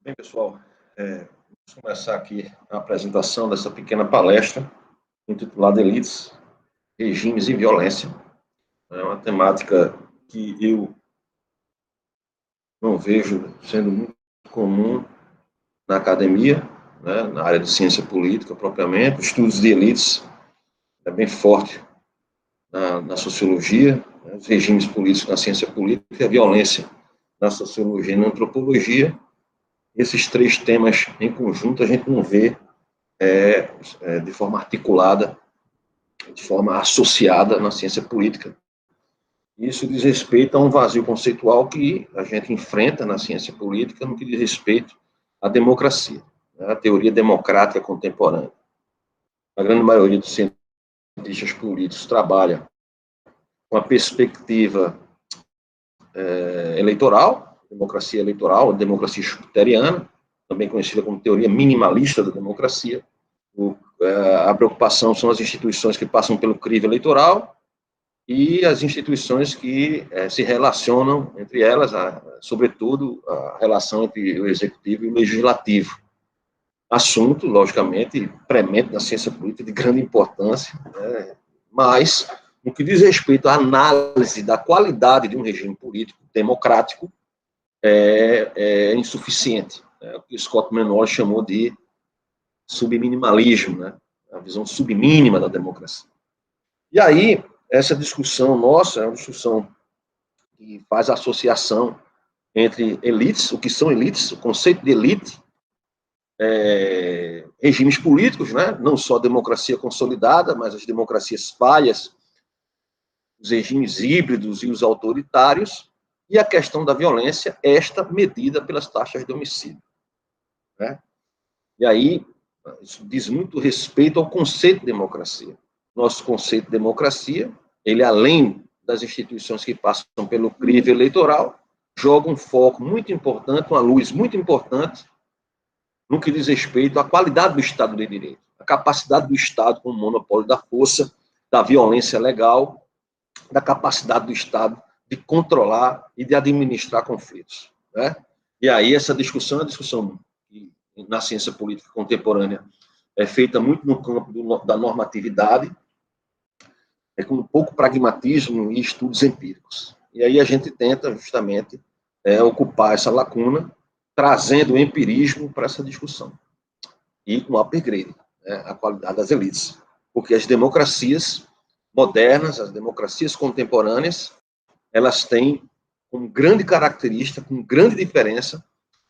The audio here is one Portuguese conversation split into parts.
Bem, pessoal, vamos começar aqui a apresentação dessa pequena palestra intitulada Elites, Regimes e Violência. É uma temática que eu não vejo sendo muito comum na academia, né, na área de ciência política propriamente. Estudos de elites é bem forte na sociologia, né, os regimes políticos na ciência política, a violência na sociologia e na antropologia. Esses três temas em conjunto a gente não vê de forma articulada, de forma associada na ciência política. Isso diz respeito a um vazio conceitual que a gente enfrenta na ciência política no que diz respeito à democracia, né, a teoria democrática contemporânea. A grande maioria dos cientistas políticos trabalha com a perspectiva eleitoral, democracia schutteriana, também conhecida como teoria minimalista da democracia. A preocupação são as instituições que passam pelo crivo eleitoral e as instituições que se relacionam entre elas, sobretudo a relação entre o executivo e o legislativo. Assunto, logicamente, premente na ciência política de grande importância, né, mas, no que diz respeito à análise da qualidade de um regime político democrático, é insuficiente. O que Scott Menor chamou de subminimalismo, né? A visão submínima da democracia. E aí, essa discussão nossa é uma discussão que faz associação entre elites, o que são elites, o conceito de elite, regimes políticos, né? Não só a democracia consolidada, mas as democracias falhas, os regimes híbridos e os autoritários, e a questão da violência, esta medida pelas taxas de homicídio, né? E aí, isso diz muito respeito ao conceito de democracia. Nosso conceito de democracia, ele, além das instituições que passam pelo crivo eleitoral, joga um foco muito importante, uma luz muito importante, no que diz respeito à qualidade do Estado de Direito, a capacidade do Estado como monopólio da força, da violência legal, da capacidade do Estado de controlar e de administrar conflitos, né? E aí essa discussão é uma discussão que, na ciência política contemporânea, é feita muito no campo da normatividade, com pouco pragmatismo e estudos empíricos. E aí a gente tenta justamente ocupar essa lacuna, trazendo o empirismo para essa discussão. E com upgrade, né, a qualidade das elites. Porque as democracias modernas, as democracias contemporâneas, elas têm como grande característica, com grande diferença,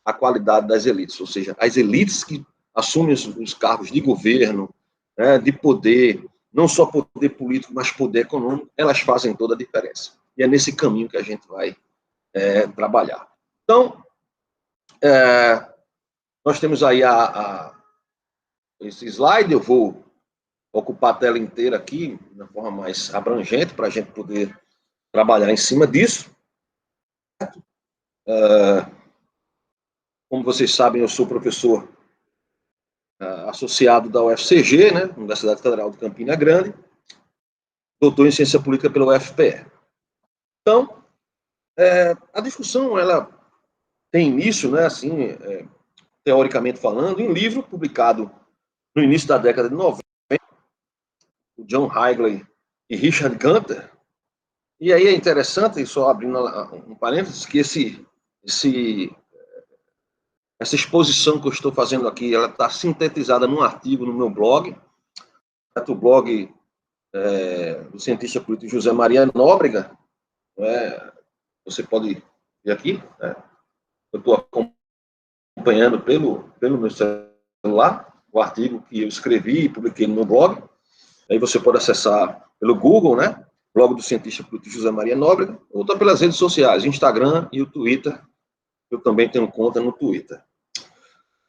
a qualidade das elites. Ou seja, as elites que assumem os cargos de governo, né, de poder, não só poder político, mas poder econômico, elas fazem toda a diferença. E é nesse caminho que a gente vai trabalhar. Então, nós temos aí esse slide, eu vou ocupar a tela inteira aqui, de forma mais abrangente, para a gente poder trabalhar em cima disso. Como vocês sabem, eu sou professor associado da UFCG, né, Universidade Federal de Campina Grande, doutor em Ciência Política pela UFPE. Então, a discussão, ela tem início, né, assim, teoricamente falando, em um livro publicado no início da década de 90, o John Higley e Richard Gunter. E aí é interessante, só abrindo um parênteses, que essa exposição que eu estou fazendo aqui, ela está sintetizada num artigo no meu blog, o blog do cientista político José Maria Nóbrega. Você pode ver aqui, né? Eu estou acompanhando pelo meu celular o artigo que eu escrevi e publiquei no meu blog. Aí você pode acessar pelo Google, né? Blog do cientista político José Maria Nóbrega, ou então pelas redes sociais, Instagram e o Twitter. Eu também tenho conta no Twitter.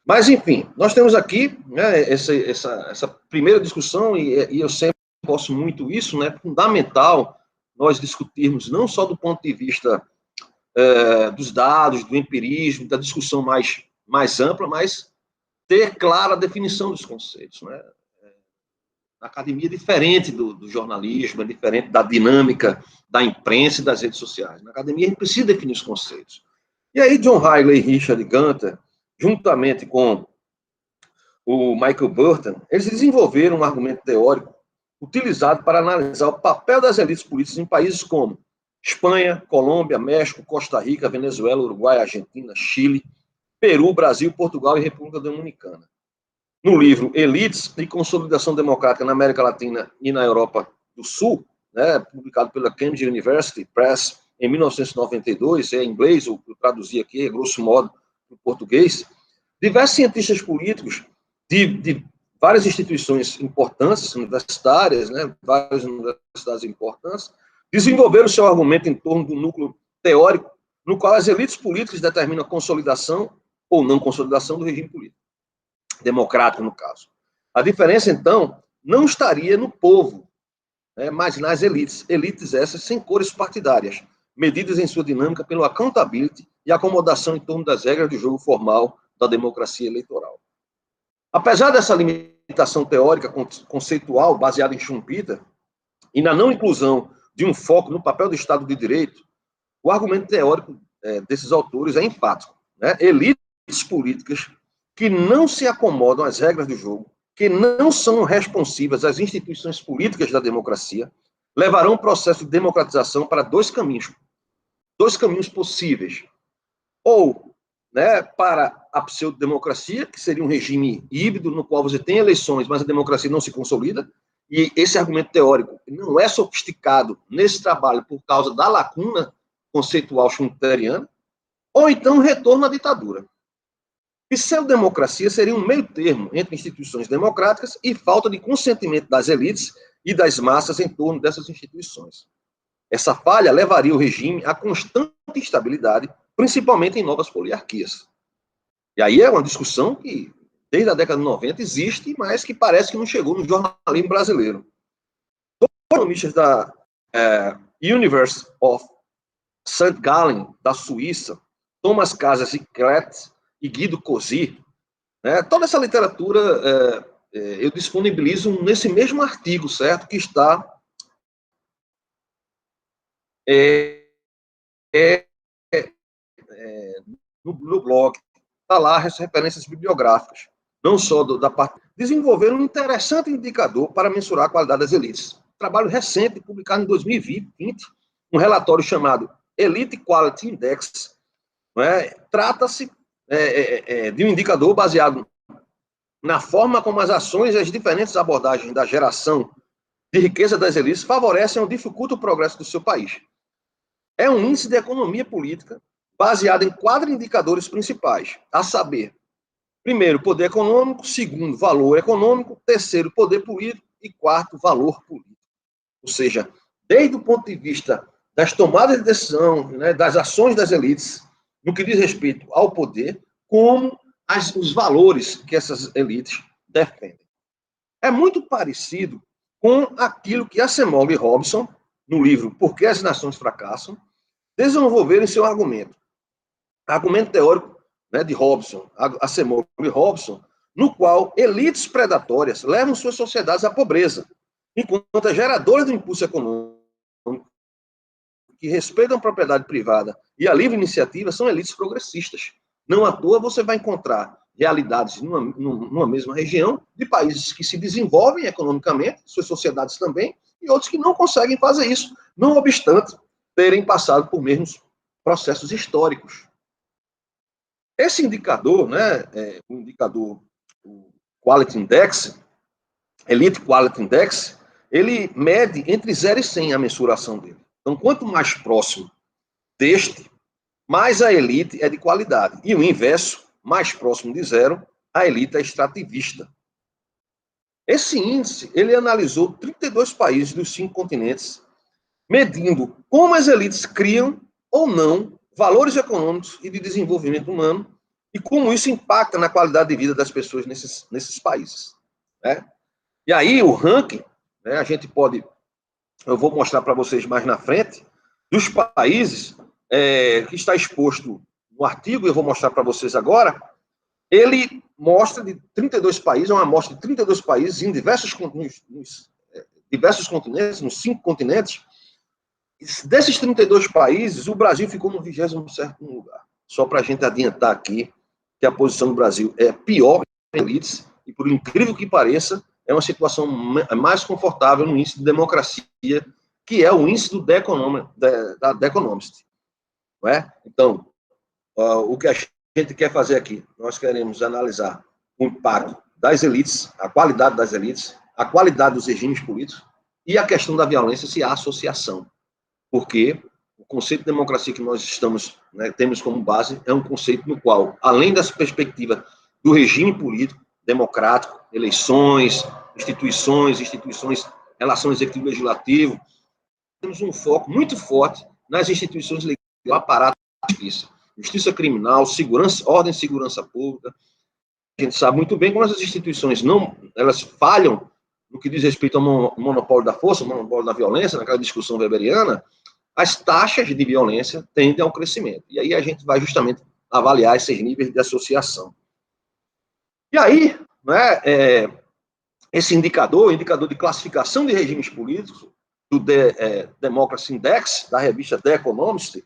Mas, enfim, nós temos aqui, né, essa primeira discussão, e eu sempre gosto muito isso, né? Fundamental nós discutirmos não só do ponto de vista dos dados, do empirismo, da discussão mais ampla, mas ter clara a definição dos conceitos, né? A academia é diferente do jornalismo, é diferente da dinâmica da imprensa e das redes sociais. Na academia a gente precisa definir os conceitos. E aí John Higley e Richard Gunter, juntamente com o Michael Burton, eles desenvolveram um argumento teórico utilizado para analisar o papel das elites políticas em países como Espanha, Colômbia, México, Costa Rica, Venezuela, Uruguai, Argentina, Chile, Peru, Brasil, Portugal e República Dominicana. No livro Elites e Consolidação Democrática na América Latina e na Europa do Sul, né, publicado pela Cambridge University Press em 1992, é em inglês, eu traduzi aqui, grosso modo, para o português, diversos cientistas políticos de várias instituições importantes, universitárias, né, várias universidades importantes, desenvolveram seu argumento em torno do núcleo teórico, no qual as elites políticas determinam a consolidação ou não consolidação do regime político, democrático, no caso. A diferença, então, não estaria no povo, né, mas nas elites. Elites essas sem cores partidárias, medidas em sua dinâmica pelo accountability e acomodação em torno das regras do jogo formal da democracia eleitoral. Apesar dessa limitação teórica conceitual baseada em Schumpeter e na não inclusão de um foco no papel do Estado de Direito, o argumento teórico desses autores é enfático, né? Elites políticas que não se acomodam às regras do jogo, que não são responsivas às instituições políticas da democracia, levarão o processo de democratização para dois caminhos possíveis. Ou, né, para a pseudodemocracia, que seria um regime híbrido, no qual você tem eleições, mas a democracia não se consolida, e esse argumento teórico não é sofisticado nesse trabalho por causa da lacuna conceitual schumpeteriana, ou então retorno à ditadura. Pseudodemocracia seria um meio termo entre instituições democráticas e falta de consentimento das elites e das massas em torno dessas instituições. Essa falha levaria o regime à constante instabilidade, principalmente em novas poliarquias. E aí é uma discussão que, desde a década de 90, existe, mas que parece que não chegou no jornalismo brasileiro. Dois economistas da University of St. Gallen, da Suíça, Thomas Casas e Kretz e Guido Cosi, né, toda essa literatura eu disponibilizo nesse mesmo artigo, certo? Que está no blog. Está lá as referências bibliográficas, não só da parte. Desenvolveram um interessante indicador para mensurar a qualidade das elites. Trabalho recente, publicado em 2020, um relatório chamado Elite Quality Index, né, trata-se de um indicador baseado na forma como as ações e as diferentes abordagens da geração de riqueza das elites favorecem ou dificultam o progresso do seu país. É um índice de economia política baseado em 4 indicadores principais, a saber, primeiro, poder econômico, segundo, valor econômico, terceiro, poder político e quarto, valor político. Ou seja, desde o ponto de vista das tomadas de decisão, né, das ações das elites, no que diz respeito ao poder, como os valores que essas elites defendem. É muito parecido com aquilo que Acemoglu e Robson, no livro Por que as Nações Fracassam, desenvolveram em seu argumento. Argumento teórico, né, de Robson, Acemoglu e Robson, no qual elites predatórias levam suas sociedades à pobreza, enquanto as geradoras do impulso econômico, que respeitam a propriedade privada e a livre iniciativa, são elites progressistas. Não à toa você vai encontrar realidades numa mesma região de países que se desenvolvem economicamente, suas sociedades também, e outros que não conseguem fazer isso, não obstante terem passado por mesmos processos históricos. Esse indicador, né, o indicador o Quality Index, Elite Quality Index, ele mede entre 0 e 100 a mensuração dele. Então, quanto mais próximo deste, mais a elite é de qualidade. E o inverso, mais próximo de 0, a elite é extrativista. Esse índice, ele analisou 32 países dos 5 continentes, medindo como as elites criam ou não valores econômicos e de desenvolvimento humano e como isso impacta na qualidade de vida das pessoas nesses países, né? E aí o ranking, né, a gente pode, eu vou mostrar para vocês mais na frente, dos países que está exposto no artigo, eu vou mostrar para vocês agora, ele mostra de 32 países, é uma amostra de 32 países em diversos continentes, nos 5 continentes. Desses 32 países, o Brasil ficou no 27º lugar. Só para a gente adiantar aqui que a posição do Brasil é pior em elites, e por incrível que pareça, é uma situação mais confortável no índice de democracia, que é o índice do The Economist. Não é? Então, o que a gente quer fazer aqui, nós queremos analisar o impacto das elites, a qualidade das elites, a qualidade dos regimes políticos e a questão da violência se há associação. Porque o conceito de democracia que nós temos como base é um conceito no qual, além das perspectivas do regime político, democrático, eleições, instituições, relação executivo-legislativo, temos um foco muito forte nas instituições legais, o aparato da justiça criminal, ordem e segurança pública. A gente sabe muito bem como essas instituições elas falham no que diz respeito ao monopólio da força, ao monopólio da violência, naquela discussão weberiana, as taxas de violência tendem ao crescimento. E aí a gente vai justamente avaliar esses níveis de associação. E aí, né, esse indicador, o indicador de classificação de regimes políticos, do Democracy Index, da revista The Economist,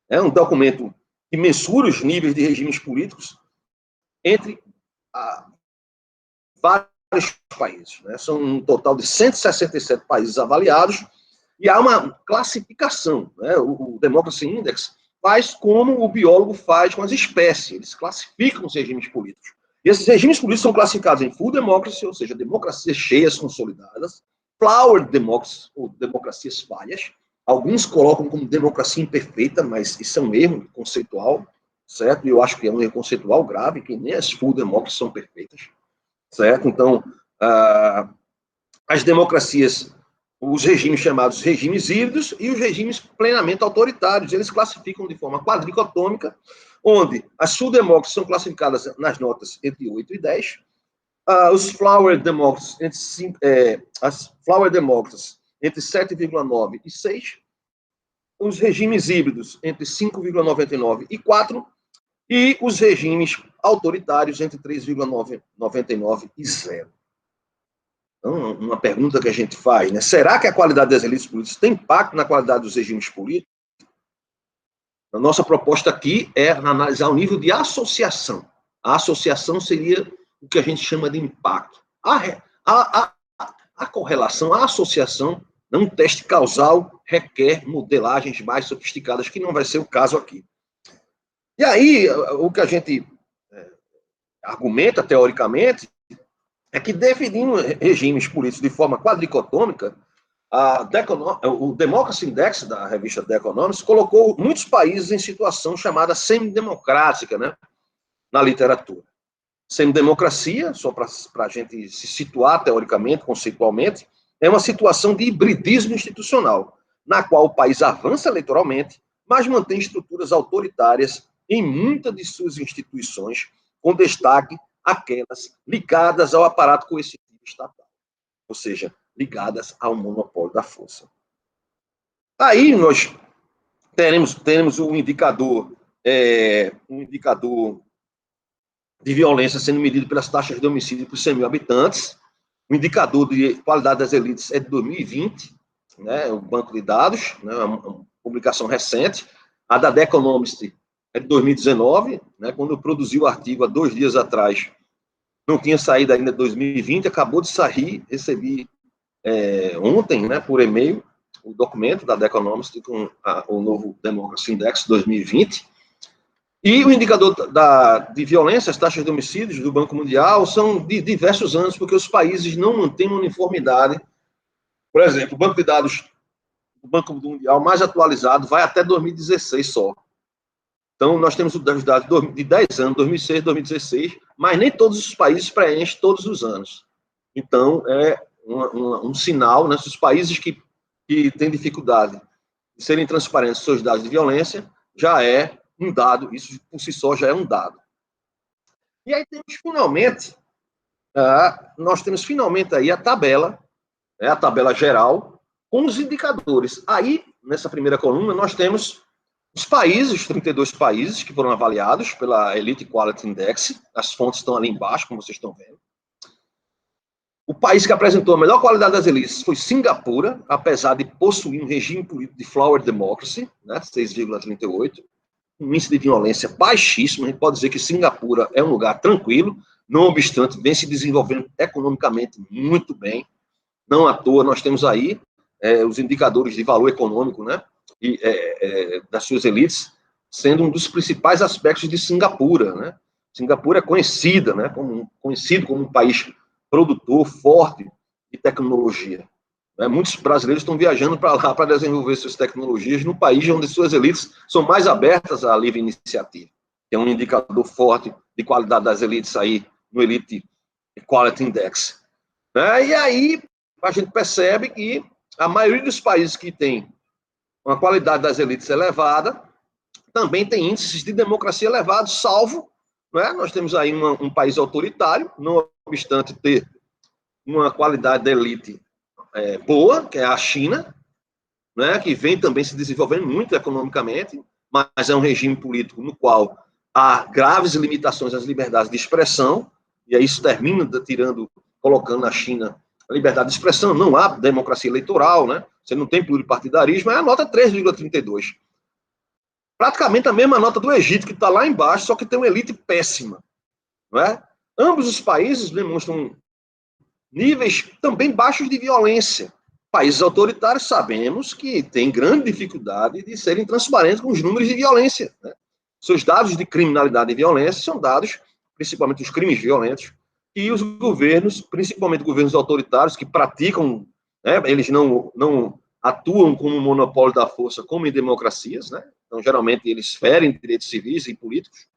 é um documento que mensura os níveis de regimes políticos entre vários países. Né? São um total de 167 países avaliados, e há uma classificação. Né? O Democracy Index faz como o biólogo faz com as espécies, eles classificam os regimes políticos. E esses regimes políticos são classificados em full democracy, ou seja, democracias cheias, consolidadas, flower democracy, ou democracias falhas. Alguns colocam como democracia imperfeita, mas isso é um erro conceitual, certo? E eu acho que é um erro conceitual grave, que nem as full democracies são perfeitas, certo? Então, as democracias, os regimes chamados regimes híbridos e os regimes plenamente autoritários, eles classificam de forma quadricotômica, onde as full democracies são classificadas nas notas entre 8 e 10, os flower democracies entre 7,9 e 6, os regimes híbridos entre 5,99 e 4, e os regimes autoritários entre 3,99 e 0. Então, uma pergunta que a gente faz, né? Será que a qualidade das elites políticas tem impacto na qualidade dos regimes políticos? A nossa proposta aqui é analisar o nível de associação. A associação seria o que a gente chama de impacto. A correlação, a associação, um teste causal requer modelagens mais sofisticadas, que não vai ser o caso aqui. E aí, o que a gente argumenta, teoricamente, é que definindo regimes políticos de forma quadricotômica, o Democracy Index, da revista The Economist, colocou muitos países em situação chamada semidemocrática, né, na literatura. Semidemocracia, só para a gente se situar teoricamente, conceitualmente, é uma situação de hibridismo institucional, na qual o país avança eleitoralmente, mas mantém estruturas autoritárias em muitas de suas instituições, com destaque aquelas ligadas ao aparato coercitivo estatal, ou seja, ligadas ao monopólio da força. Aí nós teremos um indicador de violência sendo medido pelas taxas de homicídio por 100 mil habitantes. O indicador de qualidade das elites é de 2020, né, o banco de dados, né, uma publicação recente. A da The Economist é de 2019, né, quando eu produzi o artigo há 2 dias atrás, não tinha saído ainda 2020, acabou de sair, recebi ontem, né, por e-mail, o documento da The Economist com o novo Democracy Index 2020. E o indicador de violência, as taxas de homicídios do Banco Mundial, são de diversos anos, porque os países não mantêm uma uniformidade. Por exemplo, o banco de dados do Banco Mundial mais atualizado vai até 2016 só. Então, nós temos os dados de 10 anos, 2006, 2016, mas nem todos os países preenchem todos os anos. Então, é um sinal, né, os países que têm dificuldade de serem transparentes nos seus dados de violência, já é um dado, isso por si só já é um dado. E aí temos finalmente, nós temos finalmente aí a tabela geral, com os indicadores. Aí, nessa primeira coluna, nós temos os países, os 32 países que foram avaliados pela Elite Quality Index, as fontes estão ali embaixo, como vocês estão vendo. O país que apresentou a melhor qualidade das elites foi Singapura, apesar de possuir um regime político de flower democracy, né, 6,38. um índice de violência baixíssimo. A gente pode dizer que Singapura é um lugar tranquilo, não obstante, vem se desenvolvendo economicamente muito bem. Não à toa, nós temos aí os indicadores de valor econômico, né, das suas elites, sendo um dos principais aspectos de Singapura, né? Singapura é conhecida, né, conhecido como um país produtor forte de tecnologia. Muitos brasileiros estão viajando para lá para desenvolver suas tecnologias no país onde suas elites são mais abertas à livre iniciativa. Tem um indicador forte de qualidade das elites aí no Elite Quality Index. E aí a gente percebe que a maioria dos países que tem uma qualidade das elites elevada também tem índices de democracia elevados, salvo, né, nós temos aí um país autoritário, não obstante ter uma qualidade da elite boa, que é a China, né, que vem também se desenvolvendo muito economicamente, mas é um regime político no qual há graves limitações às liberdades de expressão, e aí isso termina colocando a China a liberdade de expressão, não há democracia eleitoral, né, você não tem pluripartidarismo, é a nota 3,32. Praticamente a mesma nota do Egito, que está lá embaixo, só que tem uma elite péssima. Não é? Ambos os países demonstram níveis também baixos de violência. Países autoritários sabemos que têm grande dificuldade de serem transparentes com os números de violência. Né? Seus dados de criminalidade e violência são dados, principalmente os crimes violentos, que os governos, principalmente governos autoritários, que praticam, né, eles não atuam como um monopólio da força, como em democracias, né? Então, geralmente, eles ferem direitos civis e políticos.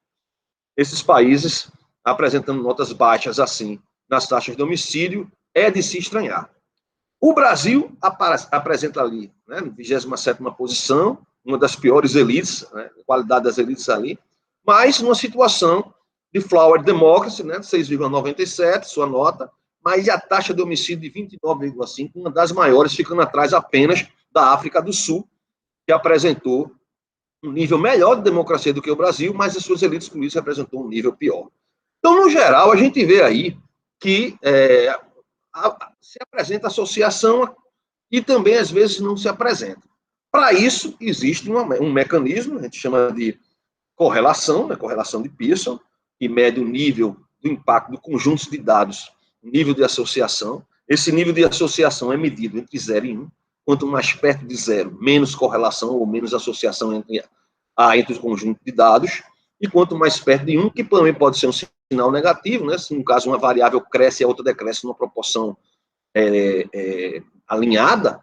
Esses países, apresentando notas baixas assim nas taxas de homicídio, é de se estranhar. O Brasil apresenta ali, né, 27ª posição, uma das piores elites, né, qualidade das elites ali, mas numa situação de flower democracy, né, 6,97, sua nota, mas a taxa de homicídio de 29,5, uma das maiores, ficando atrás apenas da África do Sul, que apresentou um nível melhor de democracia do que o Brasil, mas as suas elites políticas apresentou um nível pior. Então, no geral, a gente vê aí que se apresenta associação e também, às vezes, não se apresenta. Para isso, existe um mecanismo, a gente chama de correlação, né, correlação de Pearson, que mede o nível do impacto do conjunto de dados, o nível de associação. Esse nível de associação é medido entre 0 e 1. Quanto mais perto de 0, menos correlação ou menos associação entre o conjunto de dados. E quanto mais perto de 1, que também pode ser um sinal negativo, né? Se no caso uma variável cresce e a outra decresce numa proporção alinhada,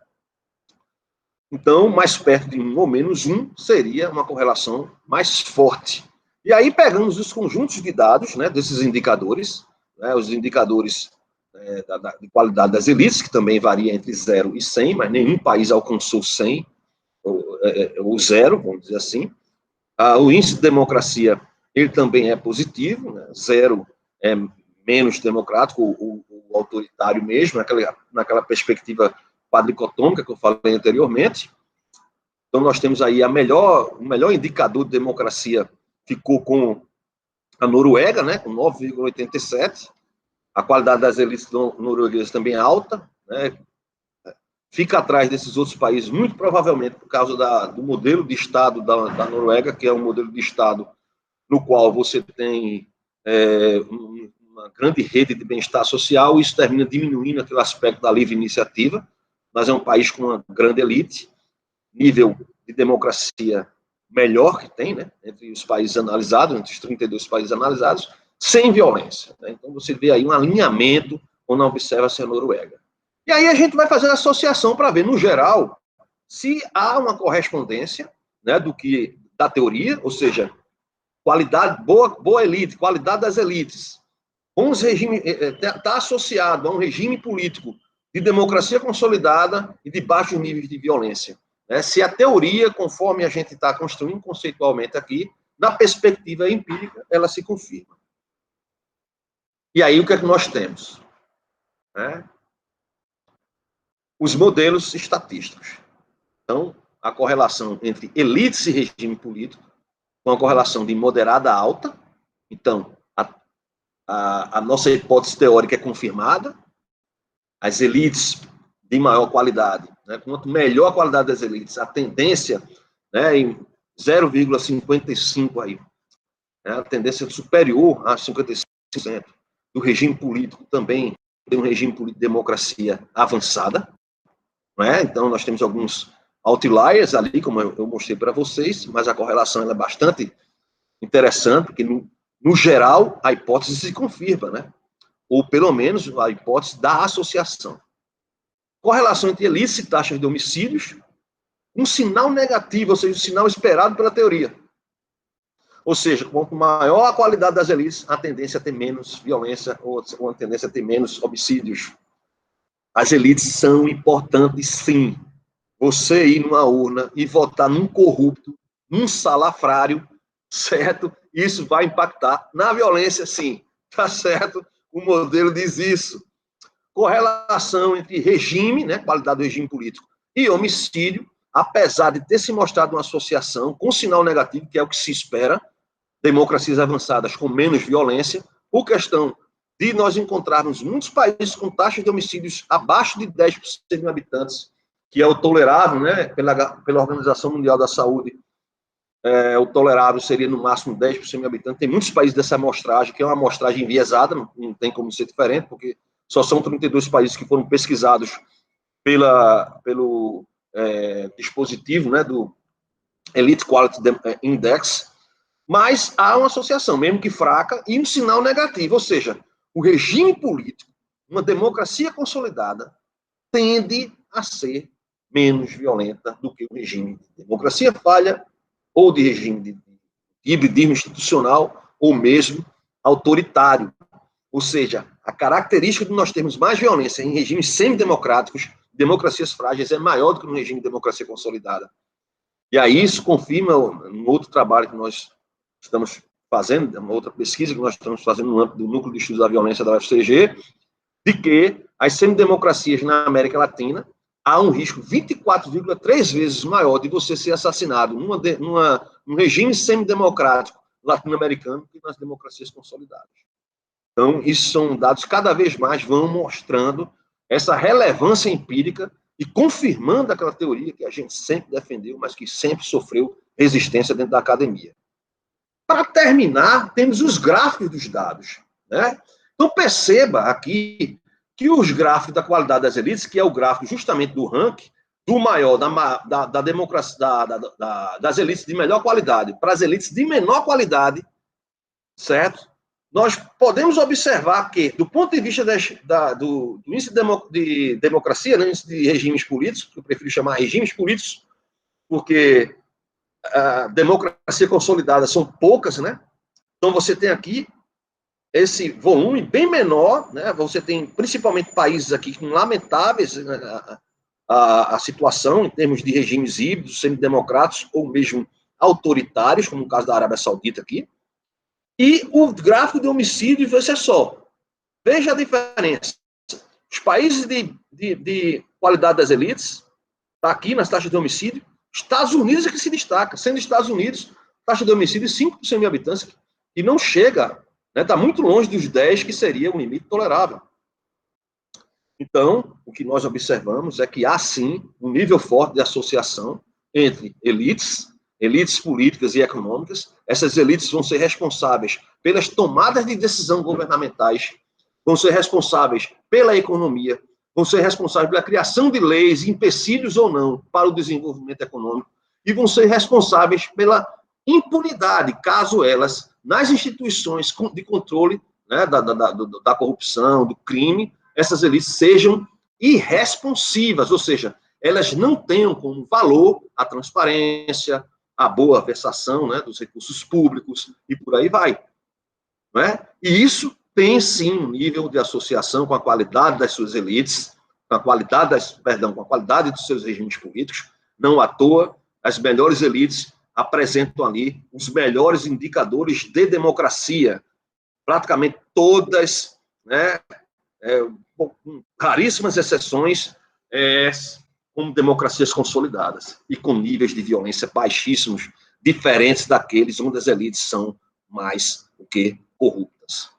então mais perto de 1 ou menos 1 seria uma correlação mais forte. E aí pegamos os conjuntos de dados, né, desses indicadores, né, os indicadores de qualidade das elites, que também varia entre 0 e 100, mas nenhum país alcançou 100, ou 0, vamos dizer assim. O índice de democracia, ele também é positivo, né? 0 é menos democrático, o autoritário mesmo, naquela perspectiva quadricotômica que eu falei anteriormente. Então, nós temos aí o melhor indicador de democracia ficou com a Noruega, né, com 9,87. A qualidade das elites norueguesas também é alta, né, fica atrás desses outros países, muito provavelmente por causa do modelo de Estado da Noruega, que é um modelo de Estado no qual você tem uma grande rede de bem-estar social, e isso termina diminuindo aquele aspecto da livre iniciativa, mas é um país com uma grande elite, nível de democracia melhor que tem, né, entre os países analisados, entre os 32 países analisados, sem violência. Né? Então, você vê aí um alinhamento quando observa-se a Noruega. E aí a gente vai fazer a associação para ver, no geral, se há uma correspondência, né, da teoria, ou seja, qualidade, boa elite, qualidade das elites, com os regimes, está associado a um regime político de democracia consolidada e de baixos níveis de violência. Né? Se a teoria, conforme a gente está construindo conceitualmente aqui, na perspectiva empírica, ela se confirma. E aí, o que é que nós temos? Os modelos estatísticos. Então, a correlação entre elites e regime político, com a correlação de moderada a alta. Então, a nossa hipótese teórica é confirmada. As elites de maior qualidade, né? Quanto melhor a qualidade das elites, a tendência, né, 0,55 aí. A tendência superior a 55% do regime político também tem um regime político de democracia avançada, não é? Então, nós temos alguns outliers ali, como eu mostrei para vocês, mas a correlação ela é bastante interessante, porque, no geral, a hipótese se confirma, né? Ou, pelo menos, a hipótese da associação. Correlação entre elites e taxas de homicídios, um sinal negativo, ou seja, um sinal esperado pela teoria. Ou seja, quanto maior a qualidade das elites, a tendência a ter menos violência ou a tendência a ter menos homicídios. As elites são importantes, sim. Você ir numa urna e votar num corrupto, num salafrário, certo? Isso vai impactar na violência, sim. Tá certo? O modelo diz isso. Correlação entre regime, né, qualidade do regime político, e homicídio, apesar de ter se mostrado uma associação com sinal negativo, que é o que se espera, democracias avançadas com menos violência, por questão de nós encontrarmos muitos países com taxas de homicídios abaixo de 10 por 100 mil habitantes, que é o tolerável, né, pela Organização Mundial da Saúde, o tolerável seria no máximo 10 por 100 mil habitantes. Tem muitos países dessa amostragem, que é uma amostragem enviesada, não tem como ser diferente, porque só são 32 países que foram pesquisados pelo dispositivo, né, do Elite Quality Index, mas há uma associação, mesmo que fraca, e um sinal negativo, ou seja, o regime político, uma democracia consolidada, tende a ser menos violenta do que o regime de democracia falha, ou de regime de hibridismo institucional, ou mesmo autoritário. Ou seja, a característica de nós termos mais violência em regimes semidemocráticos, democracias frágeis, é maior do que no regime de democracia consolidada. E aí isso confirma um outro trabalho que nós estamos fazendo, uma outra pesquisa que nós estamos fazendo no âmbito do Núcleo de Estudos da Violência da UFCG, de que as semidemocracias na América Latina há um risco 24,3 vezes maior de você ser assassinado num regime semidemocrático latino-americano que nas democracias consolidadas. Então, isso são dados que cada vez mais vão mostrando essa relevância empírica e confirmando aquela teoria que a gente sempre defendeu, mas que sempre sofreu resistência dentro da academia. Para terminar, temos os gráficos dos dados, né? Então, perceba aqui que os gráficos da qualidade das elites, que é o gráfico justamente do ranking, do maior, da democracia, das elites de melhor qualidade para as elites de menor qualidade, certo? Nós podemos observar que, do ponto de vista do índice de democracia, né, índice de regimes políticos, que eu prefiro chamar regimes políticos, porque a democracia consolidada são poucas, né? Então você tem aqui esse volume bem menor, né? Você tem principalmente países aqui com lamentáveis a situação em termos de regimes híbridos, semidemocráticos ou mesmo autoritários, como no caso da Arábia Saudita aqui. E o gráfico de homicídio, veja só, veja a diferença. Os países de qualidade das elites, está aqui nas taxas de homicídio, Estados Unidos é que se destaca, sendo Estados Unidos, taxa de homicídio 5 por 100 mil habitantes, e não chega, está muito longe dos 10, que seria um limite tolerável. Então, o que nós observamos é que há, sim, um nível forte de associação entre elites políticas e econômicas. Essas elites vão ser responsáveis pelas tomadas de decisão governamentais, vão ser responsáveis pela economia, vão ser responsáveis pela criação de leis, empecilhos ou não, para o desenvolvimento econômico, e vão ser responsáveis pela impunidade, caso elas, nas instituições de controle, né, da corrupção, do crime, essas elites sejam irresponsivas, ou seja, elas não tenham como valor a transparência, a boa versação, né, dos recursos públicos, e por aí vai. Né? E isso tem, sim, um nível de associação com a qualidade das suas elites, com a qualidade dos seus regimes políticos. Não à toa, as melhores elites apresentam ali os melhores indicadores de democracia. Praticamente todas, né, com raríssimas exceções, como democracias consolidadas e com níveis de violência baixíssimos, diferentes daqueles onde as elites são mais do que corruptas.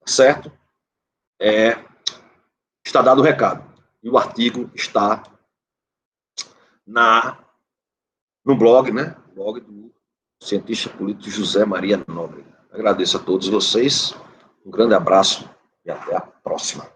Certo? Está dado o recado. E o artigo está no blog, né? Blog do cientista político José Maria Nóbrega. Agradeço a todos vocês, um grande abraço e até a próxima.